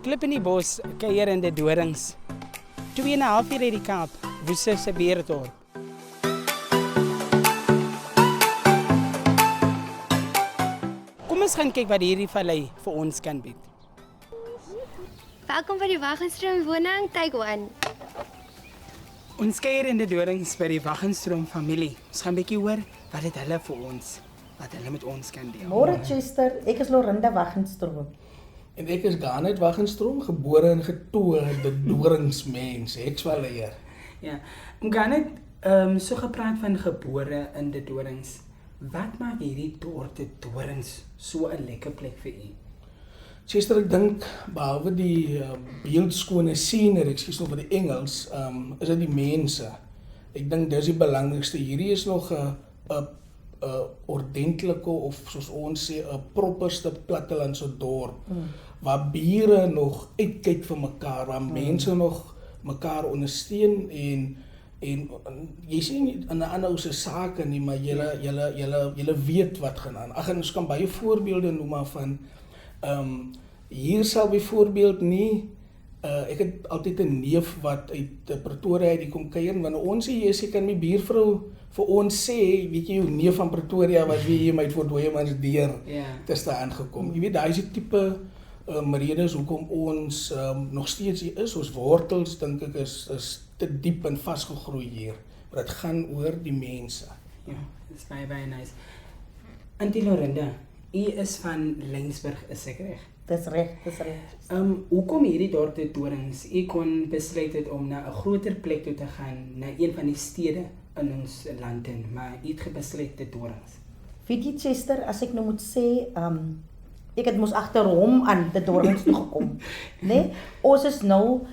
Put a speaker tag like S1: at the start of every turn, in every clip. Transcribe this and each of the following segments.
S1: Klip in die bos, kuier in die Doorns. 2,5 uur uit die Kaap, Woeste se beerdorp. Kom ons gaan kyk wat hierdie vallei vir ons kan bied.
S2: Welkom by die Wagenstroom woning, Dee1.
S1: Ons kuier in die Doorns by die Wagenstroom familie. Ons gaan 'n bietjie hoor wat het hulle vir ons, wat hulle met ons kan deel.
S3: Môre Chester, ek is Lorinda Wagenstroom.
S4: En ek is Garnet Wagenstroom, gebore en getoe de Doorns mens, ex-valleier.
S1: Ja, Garnet, so gepraat van gebore in die Doorns. Wat maak hierdie dorp de Doorns so 'n lekker plek vir u?
S4: Chester, ek dink, behalwe die beeldskone scenery, ekskuus nog vir die Engels, is dit die mense. Ek dink dis die belangrikste. Hierdie is nog 'n ordentlike, of soos ons sê, 'n properste plattelandse dorp, waar bure nog uitkyk vir mekaar, waar mense nog mekaar ondersteun en jy sien nie in 'n ander ou se sake nie, maar julle weet wat gaan aan. Ag, ons kan baie voorbeelde noem maar van hier sal byvoorbeeld nie ek het altyd 'n neef wat uit Pretoria uit kom kuier, want ons jy kan my buurvrou vir ons sê, weet jy, jou neef van Pretoria was wie hier met voor Dooiemans deur te staan gekom. Jy weet, daai is die tipe redes hoekom ons nog steeds hier is. Ons wortels dink ek is te diep en vasgegroei hier. Maar dit gaan oor die mense.
S1: Ja, dis baie nice. Auntie Lorinda, u is van Lensburg, is ek reg?
S3: Dis reg, dis reg.
S1: Hoekom hierdie dorp de Doorns? U kon besluit het om na 'n groter plek toe te gaan, na een van die stede in ons land in, maar u het besluit de Doorns.
S3: Weet jy Chester, as ek nou moet sê, ek het mos agter hom aan die Doorns toe gekom. Nee, ons is nou,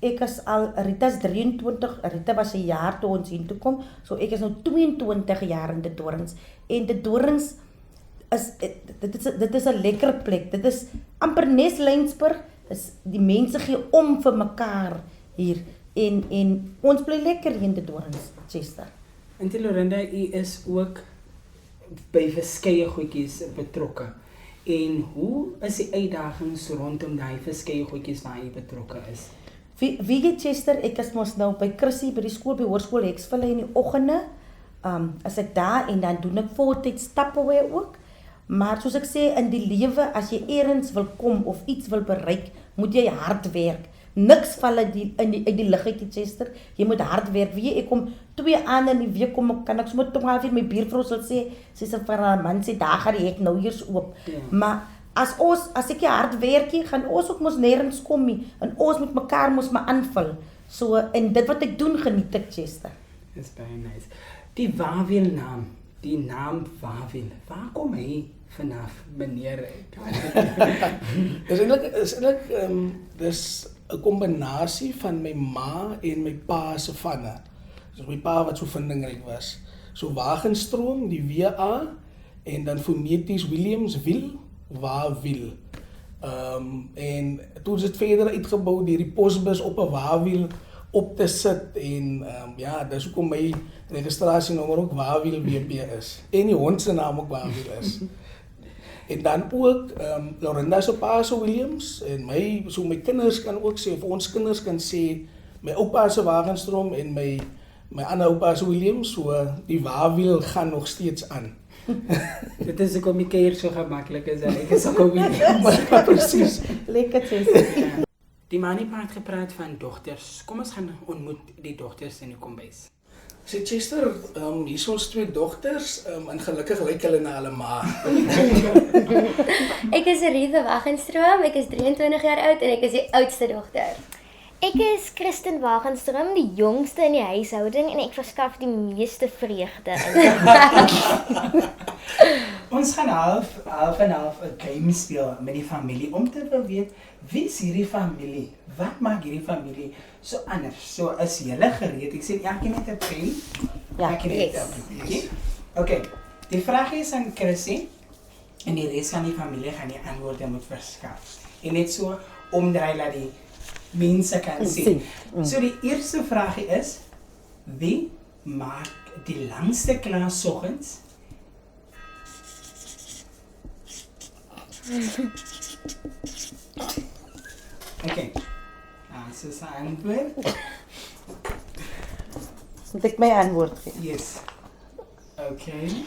S3: ek is al, Rita's 23, Rita was 'n jaar toe ons hier toe kom, so ek is nou 22 jaar in die Doorns. En die Doorns dit is 'n lekker plek. Dit is amper nes Lensburg, die mense gee om vir mekaar hier en ons bly lekker hier in die Doorns, Chester.
S1: Auntie Lorinda, u is ook by verskeie goedjies betrokke. En hoe is die uitdagings rondom daai verskeie goedjies waar u betrokke is?
S3: Wie jy Chester, ek is mos nou by Chrissy by die skool, by hoërskool Hexvallei in die oggende. As ek daar en dan doen ek voltyds stapaway ook. Maar soos ek sê, in die lewe, as jy eers wil kom of iets wil bereik, moet jy hard werk. Niks val uit die lug uit, Chester. Jy moet hard werk. Wie ek kom 2 aande in die week kom, kan ek sommer 12 uur my buurvrou sal sê, sy sê vir haar man sê, daar gaan die hek nou eers oop. Ja. Maar as ek hard werk, gaan ons ook mos nêrens kom nie. En ons moet mekaar mos maar aanvul. So, en dit wat ek doen, geniet ek, Chester.
S1: Dis baie nice. Die Wawel naam. Die naam Wawel, waar kom hy vanaf, meneer?
S4: Dis eintlik dis 'n kombinasie van my ma en my pa se vanne. So my pa wat so vindingryk was. So Wagenstroom, die WA, en dan foneties Williams Wil, Wawel. En toe is dit verder uitgebou deur die posbus op 'n Wawel op te sit en ja, dis hoekom my registrasienommer ook Wawel WP is. En die hond se naam ook Wawel is. En dan ook Lorinda se pa se Williams en my kinders kan ook sê, of ons kinders kan sê, my oupa se Wagenstroom en my ander oupa se Williams, so die Wawel gaan nog steeds aan.
S1: Dit is ook om die keer so gemakkelijk is, ek is ook Williams.
S4: Maar precies.
S3: Lekker Chester.
S1: Die manie het gepraat van dogters. Kom ons gaan ontmoet die dogters in die kombuis.
S4: Sê Chester, hier is ons 2 dogters, en gelukkig lyk hulle na hulle ma.
S2: Ek is Rita Wagenstroom, ek is 23 jaar oud en ek is die oudste dogter. Ek is Christen Wagenstroom, die jongste in die huishouding en ek verskaf die meeste vreugde.
S1: Ons gaan half en half 'n game speel met die familie om te wil weet wie is hierdie familie? Wat maak hierdie familie so anders? So is julle gereed? Ek sê elkeen met 'n pen.
S3: Ja,
S1: elkeen met 'n pen. Okay. Die vraag is aan Chrissy en die res van die familie gaan die antwoorde moet verskaf. En net so omdraai laat die mense kan sien. So die eerste vraag is, wie maak die langste klas soggens? Ouse se antwoord.
S3: Moet ek my antwoord gee?
S1: Yes. Okay.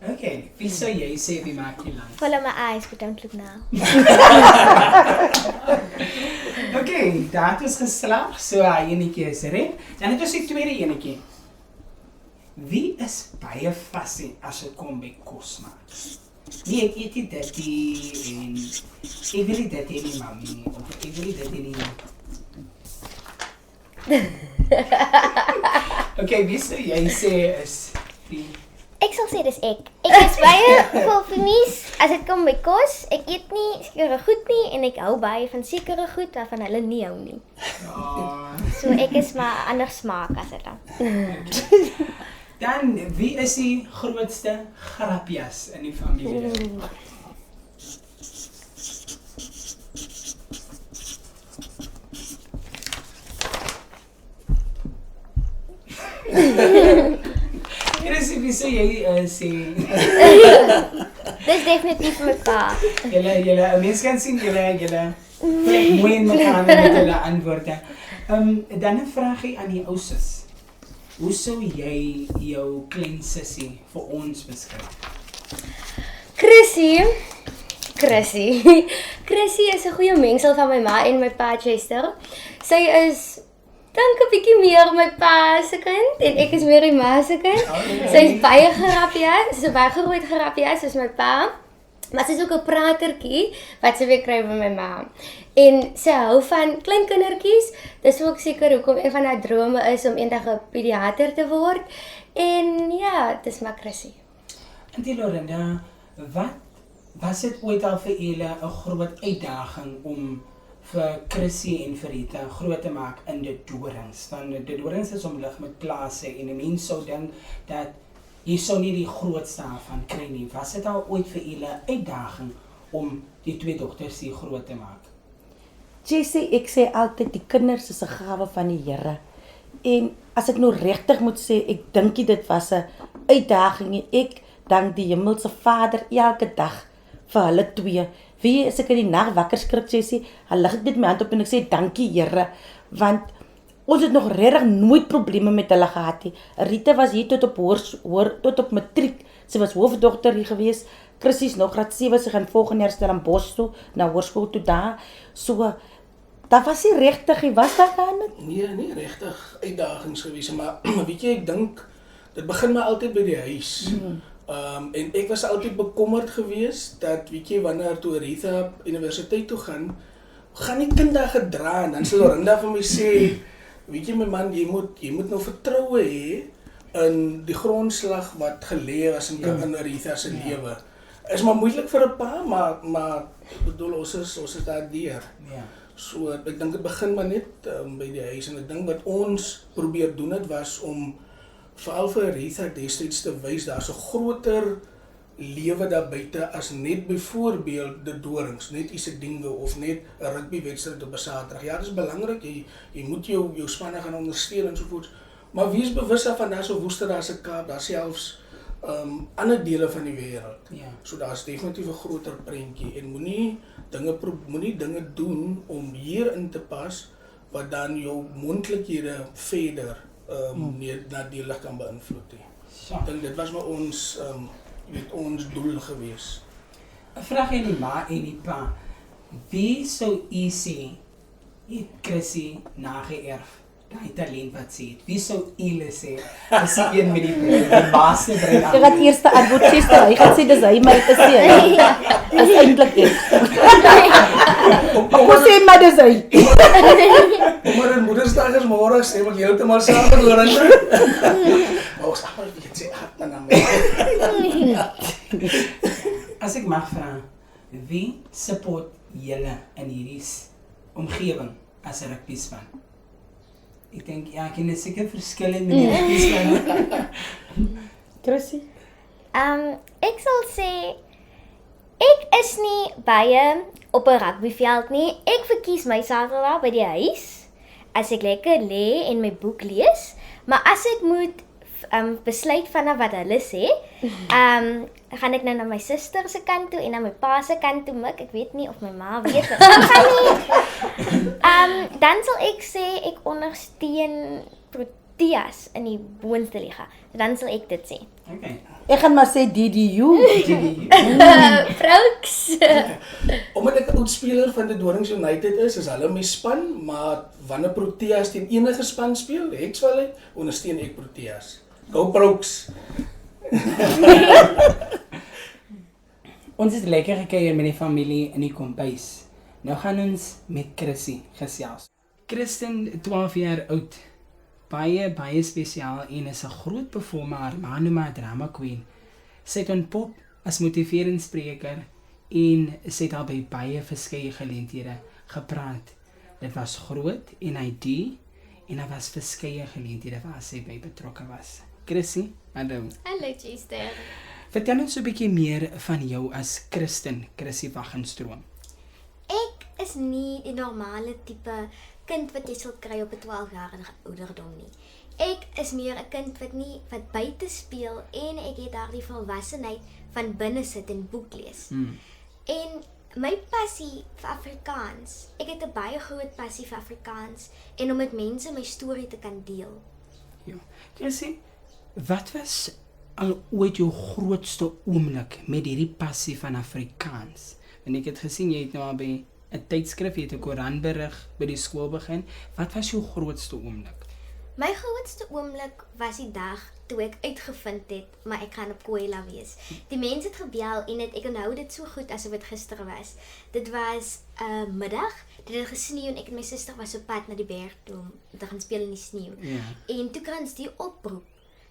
S1: Okay, wie sou jy sê wie maak jy langs?
S2: Follow my eyes, but don't look now.
S1: Okay, daar is geslaag, so hy enetjie is reg. Dan het ons die tweede enetjie. Wie is baie fassie as dit kom by kos maak? Nee, ek eet nie dit en ek wil nie dit nie, mami, of ek wil nie dit nie. Okay, wie sou jy sê is die...
S2: Ek sal sê dis ek. Ek is baie volfinies as dit kom by kos. Ek eet nie sekere goed nie en ek hou baie van sekere goed waarvan hulle nie hou nie. So ek is maar ander smaak as dit dan.
S1: Dan, wie is die grootste grapjas in die familie? Wie sou jy sê?
S2: Dis definitief my pa.
S1: Julle, mens kan sien, julle mooi in mekaar met julle antwoorde. Dan 'n vraagie aan die ouses. Hoe sou jy jou klein sussie vir ons beskryf?
S2: Chrissy is 'n goeie mengsel van my ma en my pa Chester. Sy is dink 'n bietjie meer my pa se kind en ek is meer die ma se kind. Sy is baie gerappies, sy is baie groot gerappies soos my pa. Maar sy is ook 'n pratertjie wat sy weer kry by my ma. En sy hou van klein kindertjies. Dis ook seker hoekom een van haar drome is om eendag 'n pediater te word. En ja, dis maar Chrissy.
S1: Auntie Lorinda, wat was dit ooit al vir julle 'n groot uitdaging om vir Chrissy en vir Rita groot te maak in die Doorns? Want die Doorns is omlig met plase en 'n mens sou dink dat jy sou nie die grootste van kry nie. Was dit al ooit vir julle 'n uitdaging om die twee dogters hier groot te maak?
S3: Jessie, ek sê altyd die kinders is 'n gawe van die Here. En as ek nou regtig moet sê, ek dink dit was 'n uitdaging en ek dank die Hemelse Vader elke dag vir hulle twee. Wie as ek in die nag wakker skrik, Jessie, dan lig ek net my hand op en ek sê dankie Here, want ons het nog regtig nooit probleme met hulle gehad nie. Rita was hier tot op matriek. Sy was hoofdogter hier gewees. Chrissy is nog graad 7, sy gaan volgende jaar stel aan Bos toe, na hoërskool toe daar. So dat was nie regtig, was daar gaan dit?
S4: Nee, nie regtig uitdagings gewees, maar weet jy, ek dink dit begin maar altyd by die huis. En ek was altyd bekommerd geweest dat, weet jy, wanneer toe Rita universiteit toe gaan die kind daar gedra en dan sal Lorinda vir my sê, weet jy my man, jy moet nou vertroue hê in die grondslag wat gelê was in Rita se lewe. Is maar moeilik vir 'n pa, maar ek bedoel ons is daar deur.
S1: Ja.
S4: So ek dink dit begin maar net by die huis en ek dink wat ons probeer doen het was om veral vir Rita destyds te wys daar's 'n groter lewe daar buite as net byvoorbeeld die Doorns, net iets dinge of net 'n rugbywedstryd op 'n Saterdag. Ja, dit is belangrik. Jy moet jou spanne gaan ondersteun en so voort. Maar wees bewus daarvan daar's 'n Woester, daar's 'n Kaap, daar's selfs ander dele van die wêreld.
S1: Ja.
S4: So daar's definitief 'n groter prentjie en moenie dinge doen om hier in te pas wat dan jou moontlikhede verder nadelig kan beïnvloed. Ek dink dit was maar ons ons doel gewees.
S1: 'n Vraag aan die ma en die pa. Wie sou u sê het Chrissy nageërf? Daai talent wat sy het. Wie sou u sê? Is die een met die maaste brein aan?
S3: Ek gaan eers antwoord Chester. Hy gaan sê dis hy my te sê. As eintlik ek. Hoe sê maar dis hy?
S4: Maar in Moedersdag is môre sê ek heeltemal saam met Lorinda. Maar ons almal weet sê het na my.
S1: As ek mag vra, wie support julle in hierdie omgewing as 'n rugbyspan? Ek dink ja, ek ken seker verskillende met die rugbyspan.
S3: Chrissy?
S2: Ek sal sê ek is nie baie op 'n rugbyveld nie. Ek verkies my Saterdag by die huis as ek lekker lê en my boek lees. Maar as ek moet besluit vanaf wat hulle sê, gaan ek nou na my suster se kant toe en na my pa se kant toe mik. Ek weet nie of my ma weet wat ek gaan nie. Dan sal ek sê ek ondersteun Proteas in die boonste liga. Dan sal ek dit sê.
S1: Okay.
S3: Ek gaan maar sê DDU.
S2: Vrouks.
S4: Omdat ek 'n oudspeler van die Doorns United is hulle my span, maar wanneer Proteas teen enige span speel, Hexvallei, ondersteun ek Proteas. Go Proks.
S1: Ons het lekker gekuier met die familie in die kombuis. Nou gaan ons met Chrissy gesels. Kristen, 12 jaar oud. Baie spesiaal en is 'n groot performer, haar ma noem haar drama queen. Sy het ontpop as motiveringsspreker en sy het al by baie verskeie geleenthede gepraat. Dit was groot en ID en daar was verskeie geleenthede waar sy by betrokke was. Chrissy, hallo.
S2: Hallo Chester.
S1: Vertel ons 'n bietjie meer van jou as Chrissy Wagenstroom.
S5: Ek is nie die normale tipe kind wat jy sal kry op 'n 12-jarige ouderdom nie. Ek is meer 'n kind wat buite speel en ek het daardie volwassenheid van binne sit en boek lees. En my passie vir Afrikaans, ek het 'n baie groot passie vir Afrikaans en om met mense my storie te kan deel.
S1: Ja. Chrissy, wat was al ooit jou grootste oomblik met hierdie passie van Afrikaans? Want ek het gesien jy het nou al by 'n tydskrif, jy het 'n koerantberig by die skool begin. Wat was jou grootste oomblik?
S5: My grootste oomblik was die dag toe ek uitgevind het, maar ek gaan op Koela wees. Die mense het gebel en ek onthou dit so goed asof dit gister was. Dit was 'n middag, dit het gesneeu en ek en my suster was op pad na die berg toe om te gaan speel in die sneeu.
S1: Ja.
S5: En toe krans die oproep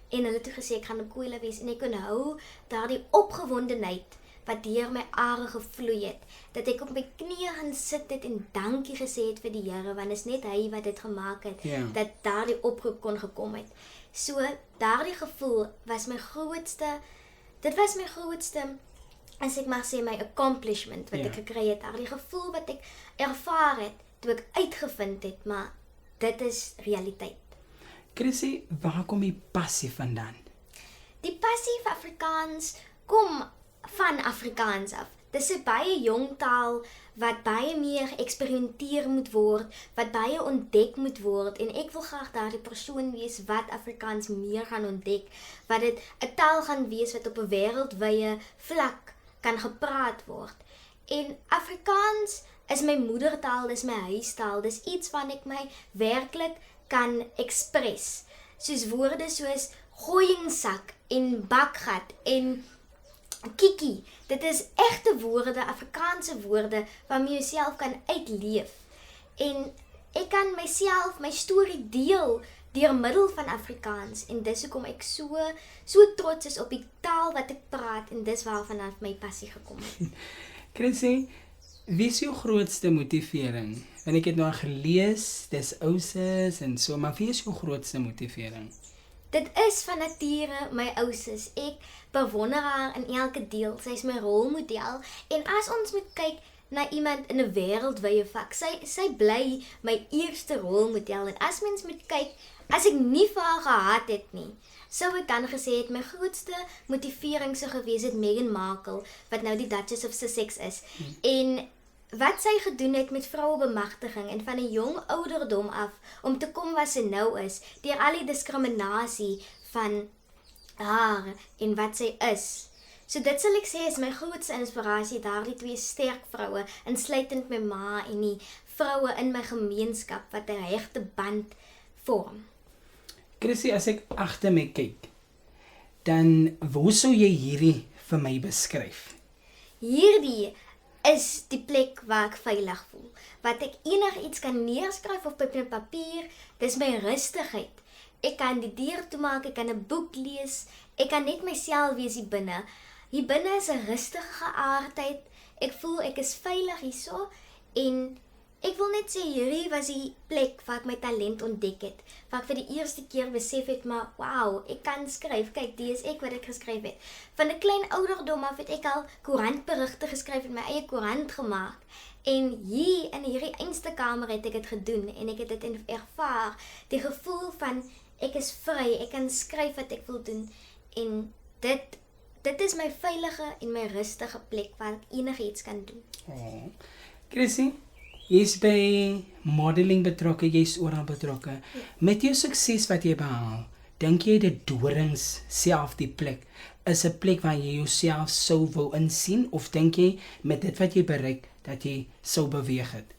S5: en hulle het toe gesê ek gaan op Koela wees en ek onthou daardie opgewondenheid wat deur my are gevloei het, dat ek op my knieë gaan sit het en dankie gesê het vir die Here, want is net hy wat dit gemaak het, dat daardie oproep kon gekom het. So, daardie gevoel was my grootste, as ek mag sê, my accomplishment wat ek gekry het, daardie gevoel wat ek ervaar het, toe ek uitgevind het, maar dit is realiteit.
S1: Chrissy, waar kom die passie vandaan?
S5: Die passie vir Afrikaans kom van Afrikaans af. Dis 'n baie jong taal wat baie meer geëksperimenteer moet word, wat baie ontdek moet word en ek wil graag daardie persoon wees wat Afrikaans meer gaan ontdek, wat dit 'n taal gaan wees wat op 'n wêreldwye vlak kan gepraat word. En Afrikaans is my moedertaal, dis my huistaal, dis iets wat ek my werklik kan express. Soos woorde soos gooiingsak en bakgat en kiki, dit is egte woorde, Afrikaanse woorde, waarmee jy self kan uitleef. En ek kan myself, my storie deel, deur middel van Afrikaans, en dis hoekom ek so trots is op die taal wat ek praat, en dis waarvan my passie gekom het.
S1: Chrissy, wie is jou grootste motivering? Want ek het nou gelees, dis ouses en so, maar wie is jou grootste motivering?
S5: Dit is van nature my ousus. Ek bewonder haar in elke deel. Sy is my rolmodel. En as ons moet kyk na iemand in 'n wêreldwye vak, sy bly my eerste rolmodel. En as mens moet kyk, as ek nie vir haar gehad het nie, sou ek dan gesê het my grootste motivering sou gewees het Meghan Markle, wat nou die Duchess of Sussex is. En wat sy gedoen het met vrouebemagtiging en van 'n jong ouderdom af om te kom waar sy nou is, deur al die diskriminasie van haar en wat sy is. So dit sal ek sê is my grootste inspirasie, daardie twee sterk vroue, insluitend my ma en die vroue in my gemeenskap wat 'n regte band vorm.
S1: Chrissy, as ek agter my kyk, dan hoe sou jy hierdie vir my beskryf?
S5: Hierdie is die plek waar ek veilig voel. Wat ek enigiets kan neerskryf op papier, dis my rustigheid. Ek kan die deur toemaak, ek kan 'n boek lees, ek kan net myself wees hier binne. Hier binne is 'n rustige geaardheid. Ek voel ek is veilig hierso en ek wil net sê hierdie was die plek waar ek my talent ontdek het. Waar ek vir die eerste keer besef het, maar wow, ek kan skryf. Kyk, dis ek wat ek geskryf het. Van 'n klein ouderdom af het ek al koerantberigte geskryf en my eie koerant gemaak. En hier in hierdie einste kamer het ek dit gedoen en ek het dit ervaar. Die gevoel van ek is vry, ek kan skryf wat ek wil doen en dit is my veilige en my rustige plek waar ek enigiets kan doen.
S1: Oh. Chrissy, jy is by modeling betrokke, jy is oral betrokke. Met jou sukses wat jy behaal, dink jy dat Doorns self die plek is 'n plek waar jy jouself sou wou insien of dink jy met dit wat jy bereik dat jy sou beweeg het?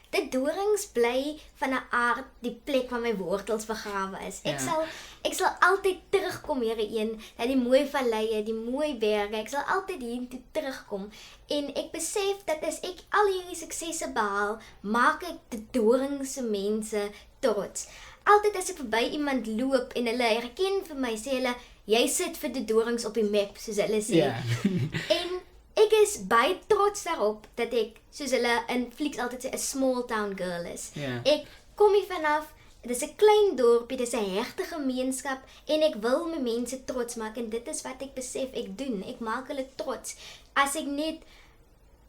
S5: Dit Doorns bly van 'n aard die plek waar my wortels begrawe is. Ek sal altyd terugkom hierheen, na die mooi valleie, die mooi berge. Ek sal altyd hiertoe terugkom en ek besef dat as ek al hierdie suksesse behaal, maak ek die Doornse mense trots. Altyd as ek verby iemand loop en hulle herken vir my, sê hulle, jy sit vir die Doorns op die map, soos hulle sê.
S1: Ja.
S5: En ek is baie trots daarop dat ek, soos hulle in flieks altyd sê, 'n small town girl is.
S1: Ja.
S5: Ek kom hier vanaf, dit is 'n klein dorpie, dit is 'n hegte gemeenskap en ek wil my mense trots maak en dit is wat ek besef ek doen. Ek maak hulle trots. As ek net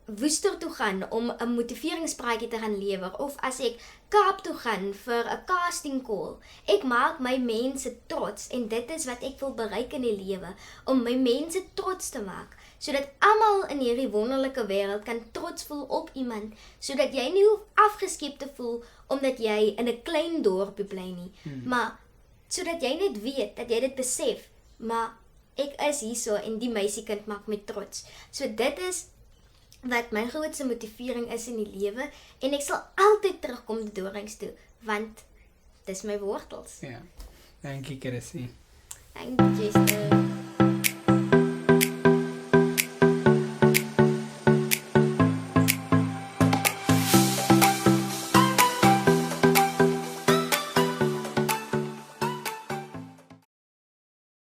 S5: Woester toe gaan om 'n motiveringspraatjie te gaan lewer of as ek Kaap toe gaan vir 'n casting call. Ek maak my mense trots en dit is wat ek wil bereik in die lewe, om my mense trots te maak, sodat almal in hierdie wonderlike wêreld kan trots voel op iemand, sodat jy nie hoef afgeskep te voel omdat jy in 'n klein dorpie bly nie, maar sodat jy net weet dat jy dit besef, maar ek is hierso en die meisiekind maak my trots. So dit is wat my grootste motivering is in die lewe en ek sal altyd terugkom die Doorns toe want dis my wortels.
S1: Ja. Dankie Chrissy.
S5: Dankie Jester.